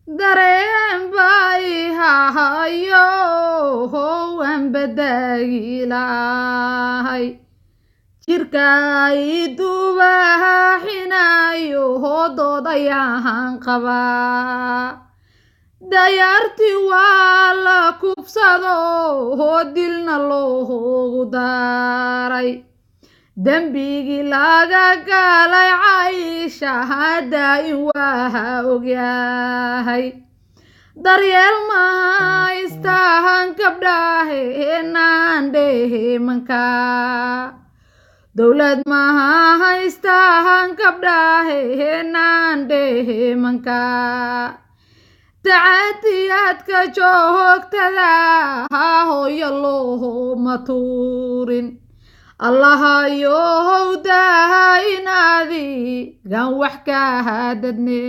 dareen bay hahayo waan badaagilahay jirkay dubaxinayo doodayaan qabaa dayarti waa la kubsado dilna loogu daray dembigii laga galay Caysha hadaayin waa ogyahay daryeel ma haystahan gabdhaheenaan dheemanka dowlad ma haystahan gabdhaheenaan dheemanka tacadiyadka joogtada hooyo looma tuurin allahayow daa inaadi gan wax ka hadadne